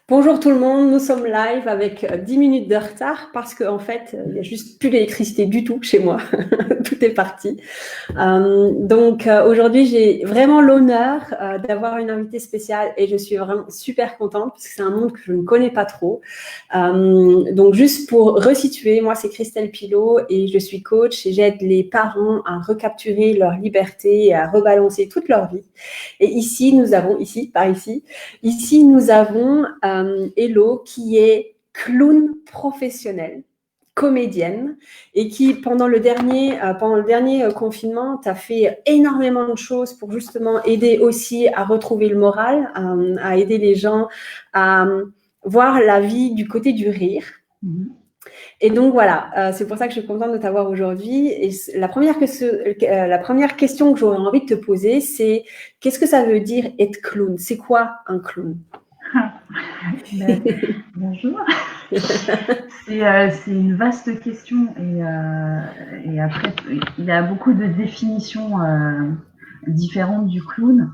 Bonjour tout le monde, nous sommes live avec 10 minutes de retard parce qu'en fait, il n'y a juste plus d'électricité du tout chez moi. Tout est parti. Aujourd'hui, j'ai vraiment l'honneur d'avoir une invitée spéciale et je suis vraiment super contente parce que c'est un monde que je ne connais pas trop. Donc, juste pour resituer, moi, c'est Christelle Pilot et je suis coach et j'aide les parents à recapturer leur liberté et à rebalancer toute leur vie. Et ici, nous avons, ici, nous avons Hello qui est clown professionnelle, comédienne et qui, pendant le dernier confinement, tu as fait énormément de choses pour justement aider aussi à retrouver le moral, à aider les gens à voir la vie du côté du rire. Et donc voilà, c'est pour ça que je suis contente de t'avoir aujourd'hui. Et la première question que j'aurais envie de te poser, c'est qu'est-ce que ça veut dire être clown? C'est quoi un clown? Bonjour. C'est une vaste question et après, il y a beaucoup de définitions différentes du clown.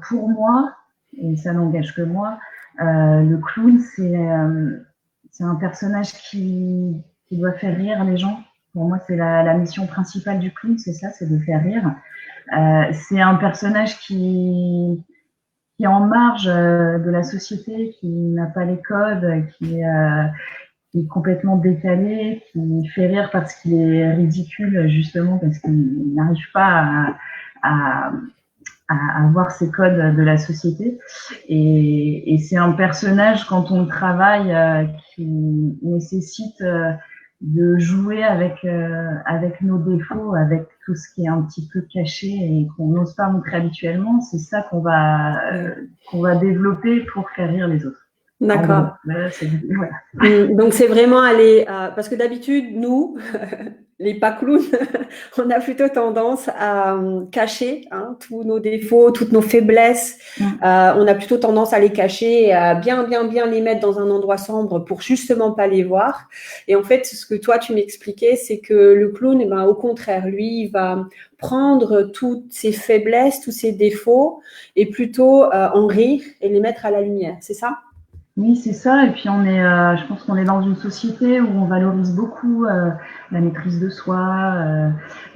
Pour moi, et ça n'engage que moi, le clown, c'est un personnage qui doit faire rire les gens. Pour moi, c'est la mission principale du clown, c'est ça, c'est de faire rire. C'est un personnage qui est en marge de la société, qui n'a pas les codes, qui est complètement décalé, qui fait rire parce qu'il est ridicule, justement, parce qu'il n'arrive pas à avoir ces codes de la société. Et c'est un personnage, quand on travaille, qui nécessite de jouer avec nos défauts, avec tout ce qui est un petit peu caché et qu'on n'ose pas montrer habituellement. C'est ça qu'on va développer pour faire rire les autres. D'accord. Voilà. Donc c'est vraiment aller parce que d'habitude nous les pas clowns on a plutôt tendance à cacher tous nos défauts, toutes nos faiblesses. On a plutôt tendance à les cacher et à bien les mettre dans un endroit sombre pour justement pas les voir. Et en fait, ce que toi tu m'expliquais, c'est que le clown, eh ben, au contraire, lui, il va prendre toutes ses faiblesses, tous ses défauts et plutôt en rire et les mettre à la lumière. C'est ça? Oui, c'est ça. Et puis je pense qu'on est dans une société où on valorise beaucoup la maîtrise de soi,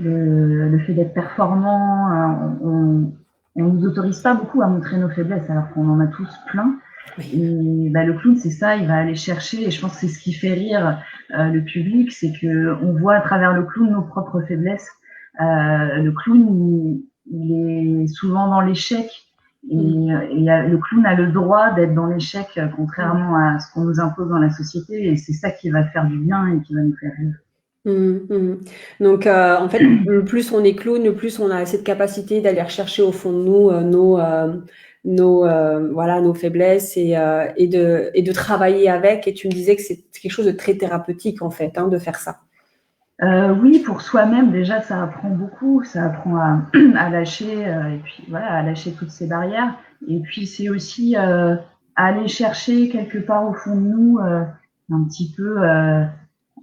le fait d'être performant. On nous autorise pas beaucoup à montrer nos faiblesses, alors qu'on en a tous plein. Et le clown, c'est ça. Il va aller chercher. Et je pense que c'est ce qui fait rire le public, c'est que on voit à travers le clown nos propres faiblesses. Le clown, il est souvent dans l'échec. Le clown a le droit d'être dans l'échec, contrairement à ce qu'on nous impose dans la société, et c'est ça qui va faire du bien et qui va nous faire rire. Donc, en fait, le plus on est clown, le plus on a cette capacité d'aller rechercher au fond de nous nos faiblesses et de travailler avec. Et tu me disais que c'est quelque chose de très thérapeutique, en fait, de faire ça. Oui, pour soi-même, déjà, ça apprend beaucoup. Ça apprend à lâcher, et puis voilà, à lâcher toutes ces barrières. Et puis, c'est aussi aller chercher quelque part au fond de nous un petit peu,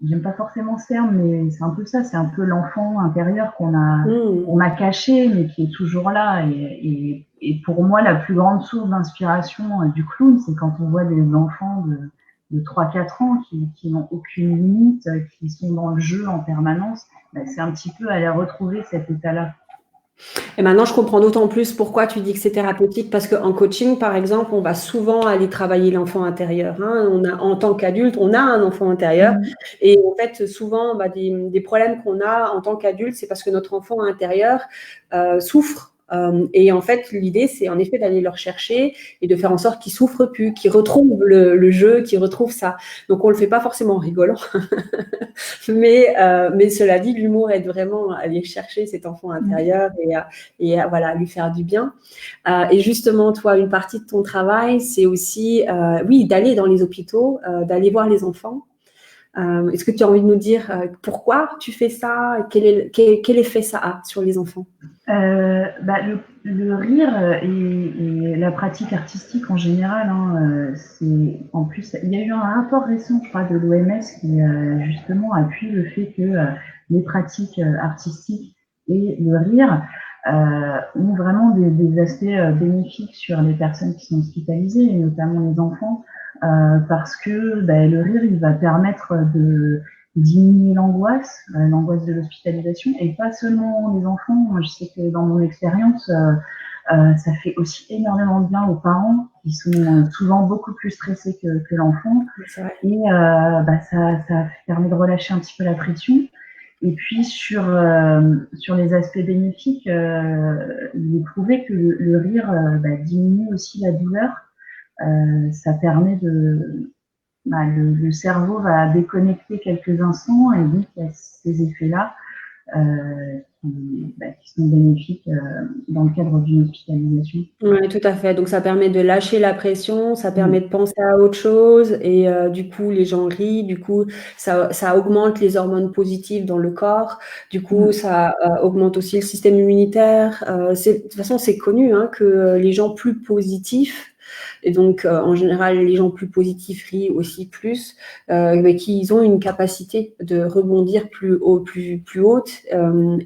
j'aime pas forcément ce terme, mais c'est un peu ça, c'est un peu l'enfant intérieur qu'on a caché, mais qui est toujours là. Et pour moi, la plus grande source d'inspiration du clown, c'est quand on voit des enfants de 3-4 ans qui n'ont aucune limite, qui sont dans le jeu en permanence. C'est un petit peu aller retrouver cet état-là. Et maintenant, je comprends d'autant plus pourquoi tu dis que c'est thérapeutique, parce qu'en coaching, par exemple, on va souvent aller travailler l'enfant intérieur. En tant qu'adulte, on a un enfant intérieur. Et en fait, souvent, des problèmes qu'on a en tant qu'adulte, c'est parce que notre enfant intérieur souffre. Et en fait, l'idée, c'est en effet d'aller le rechercher et de faire en sorte qu'il souffre plus, qu'il retrouve le jeu, qu'il retrouve ça. Donc, on le fait pas forcément en rigolant. Mais cela dit, l'humour aide vraiment à aller chercher cet enfant intérieur et voilà, lui faire du bien. Et justement, toi, une partie de ton travail, c'est aussi, oui, d'aller dans les hôpitaux, d'aller voir les enfants. Est-ce que tu as envie de nous dire pourquoi tu fais ça et quel effet ça a sur les enfants? Le rire et la pratique artistique en général, c'est en plus, il y a eu un rapport récent, je crois, de l'OMS qui justement appuie le fait que les pratiques artistiques et le rire ont vraiment des aspects bénéfiques sur les personnes qui sont hospitalisées, et notamment les enfants, parce que le rire, il va permettre de diminuer l'angoisse de l'hospitalisation, et pas seulement les enfants. Moi, je sais que dans mon expérience, ça fait aussi énormément de bien aux parents qui sont souvent beaucoup plus stressés que l'enfant, et ça permet de relâcher un petit peu la pression. Et puis sur les aspects bénéfiques, il est prouvé que le rire diminue aussi la douleur. Ça permet le cerveau va déconnecter quelques instants, et donc il y a ces effets-là qui sont bénéfiques dans le cadre d'une hospitalisation. Oui, tout à fait. Donc, ça permet de lâcher la pression, ça permet de penser à autre chose, et du coup, les gens rient, du coup, ça augmente les hormones positives dans le corps, du coup, ça augmente aussi le système immunitaire. De toute façon, c'est connu que les gens plus positifs, et donc en général, les gens plus positifs rient aussi plus, mais qu'ils ont une capacité de rebondir plus haute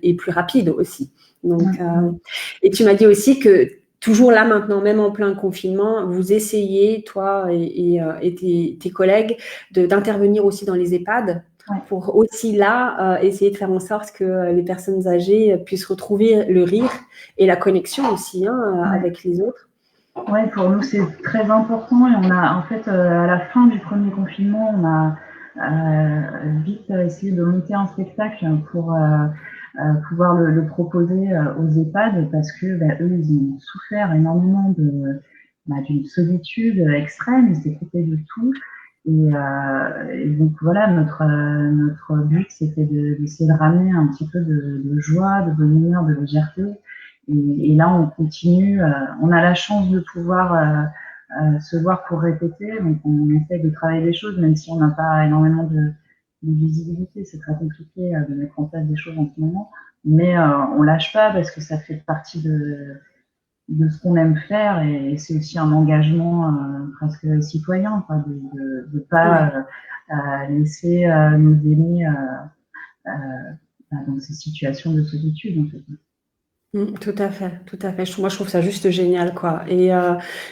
et plus rapide aussi. Donc, et tu m'as dit aussi que toujours là maintenant, même en plein confinement, vous essayez, toi et tes collègues, d'intervenir aussi dans les EHPAD pour aussi là essayer de faire en sorte que les personnes âgées puissent retrouver le rire et la connexion aussi avec les autres. Oui, pour nous c'est très important, et on a en fait à la fin du premier confinement, on a vite essayé de monter un spectacle pour pouvoir le proposer aux EHPAD, parce que eux, ils ont souffert énormément d'une solitude extrême, ils étaient coupés de tout. Et donc voilà, notre but, c'était d'essayer de ramener un petit peu de joie, de bonne humeur, de légèreté. Et là, on continue. On a la chance de pouvoir se voir pour répéter, donc on essaie de travailler les choses, même si on n'a pas énormément de visibilité. C'est très compliqué de mettre en place des choses en ce moment, mais on lâche pas, parce que ça fait partie de ce qu'on aime faire, et c'est aussi un engagement presque citoyen, quoi, de pas laisser nos aînés dans ces situations de solitude, en fait. Tout à fait, tout à fait. Moi, je trouve ça juste génial, quoi. Et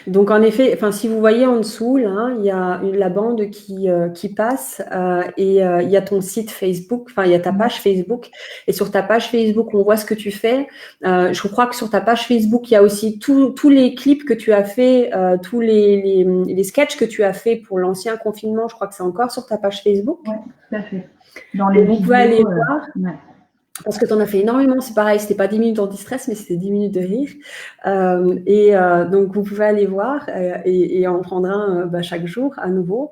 donc, en effet, enfin, si vous voyez en dessous, là, il y a la bande qui passe, et il y a ton site Facebook, enfin, il y a ta page Facebook. Et sur ta page Facebook, on voit ce que tu fais. Je crois que sur ta page Facebook, il y a aussi tous les clips que tu as fait, tous les sketchs que tu as fait pour l'ancien confinement. Je crois que c'est encore sur ta page Facebook. Oui, tout à fait. Dans les vous vidéos, pouvez aller voir. Parce que tu en as fait énormément, c'est pareil, c'était pas 10 minutes d'anti-stress, mais c'était 10 minutes de rire. Donc, vous pouvez aller voir et en prendre un chaque jour à nouveau.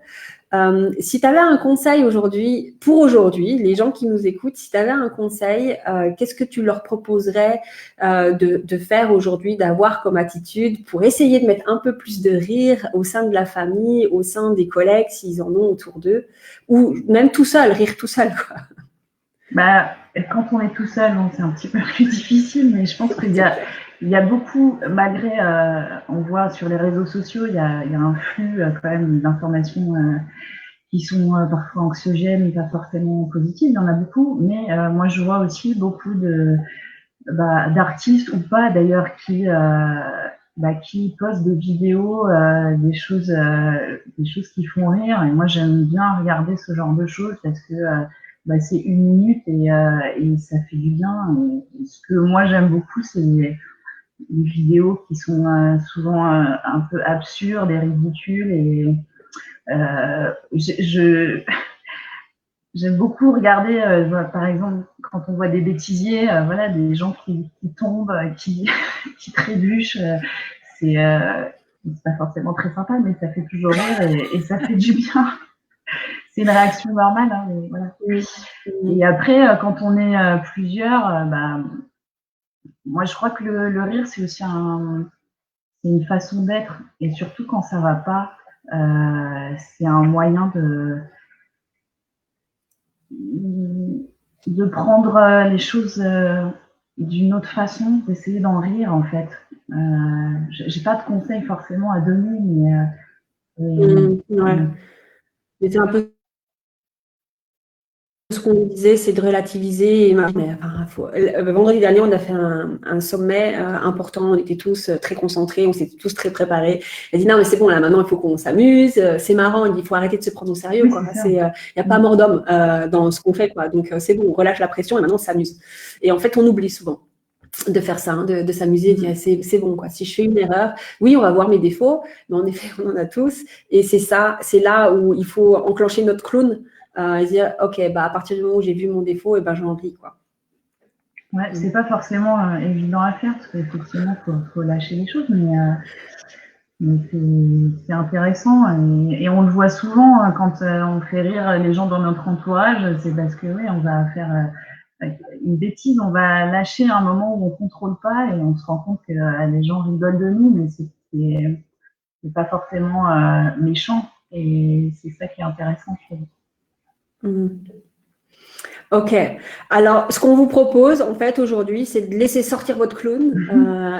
Si tu avais un conseil aujourd'hui, pour aujourd'hui, les gens qui nous écoutent, si tu avais un conseil, qu'est-ce que tu leur proposerais de faire aujourd'hui, d'avoir comme attitude pour essayer de mettre un peu plus de rire au sein de la famille, au sein des collègues, s'ils en ont autour d'eux, ou même tout seul, rire tout seul, quoi. Quand on est tout seul, bon, c'est un petit peu plus difficile, mais je pense qu'il y a beaucoup, malgré, on voit sur les réseaux sociaux, il y a un flux quand même d'informations qui sont parfois anxiogènes et pas forcément positives. Il y en a beaucoup, mais moi je vois aussi beaucoup d'artistes, ou pas d'ailleurs, qui postent des vidéos, des choses qui font rire. Et moi j'aime bien regarder ce genre de choses, parce que c'est 1 minute et ça fait du bien. Et ce que moi j'aime beaucoup, c'est les vidéos qui sont souvent un peu absurdes et ridicules. Et j'aime beaucoup regarder, par exemple, quand on voit des bêtisiers, des gens qui tombent, qui trébuchent. C'est pas forcément très sympa, mais ça fait toujours rire, et ça fait du bien. C'est une réaction normale, mais voilà. Et après, quand on est plusieurs, moi je crois que le rire, c'est aussi une façon d'être, et surtout quand ça va pas, c'est un moyen de prendre les choses d'une autre façon, d'essayer d'en rire, en fait. J'ai pas de conseils forcément à donner, mais Mais c'est un peu ce qu'on disait, c'est de relativiser. Vendredi dernier, on a fait un sommet important. On était tous très concentrés, on s'était tous très préparés. Elle dit non, mais c'est bon, là maintenant, il faut qu'on s'amuse. C'est marrant. Il faut arrêter de se prendre au sérieux. Il n'y a pas mort d'homme dans ce qu'on fait, quoi. Donc c'est bon, on relâche la pression et maintenant on s'amuse. Et en fait, on oublie souvent de faire ça, de s'amuser, de dire c'est bon, quoi. Si je fais une erreur, oui, on va voir mes défauts, mais en effet, on en a tous. Et c'est là où il faut enclencher notre clown et dire ok, à partir du moment où j'ai vu mon défaut, et j'en ris, quoi. Ouais, c'est pas forcément évident à faire parce qu'effectivement, faut lâcher les choses, mais c'est intéressant et on le voit souvent quand on fait rire les gens dans notre entourage, c'est parce que oui, on va faire une bêtise, on va lâcher un moment où on contrôle pas et on se rend compte que les gens rigolent de nous, mais c'est pas forcément méchant et c'est ça qui est intéressant, je trouve. Ok. Alors, ce qu'on vous propose, en fait, aujourd'hui, c'est de laisser sortir votre clown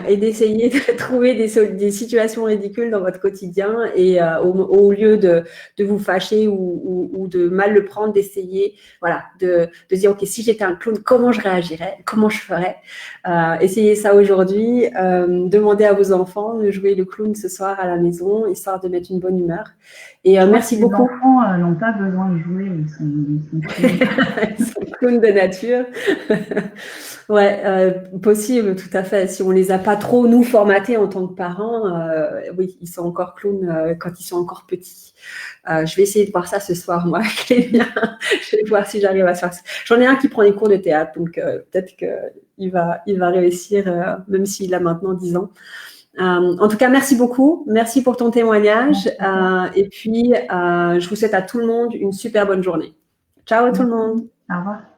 et d'essayer de trouver des situations ridicules dans votre quotidien et au lieu de vous fâcher ou de mal le prendre, d'essayer, voilà, de dire, ok, si j'étais un clown, comment je réagirais, comment je ferais. Essayez ça aujourd'hui. Demandez à vos enfants de jouer le clown ce soir à la maison, histoire de mettre une bonne humeur. Et merci beaucoup. Les enfants n'ont pas besoin de jouer, ils sont clown de nature. Ouais, possible, tout à fait. Si on les a pas trop, nous, formatés en tant que parents, oui, ils sont encore clowns quand ils sont encore petits. Je vais essayer de voir ça ce soir, moi, avec les miens. Je vais voir si j'arrive à faire ça. J'en ai un qui prend des cours de théâtre, donc peut-être qu'il va réussir, même s'il a maintenant 10 ans. En tout cas, merci beaucoup. Merci pour ton témoignage. Et puis, je vous souhaite à tout le monde une super bonne journée. Ciao tout le monde. Au revoir.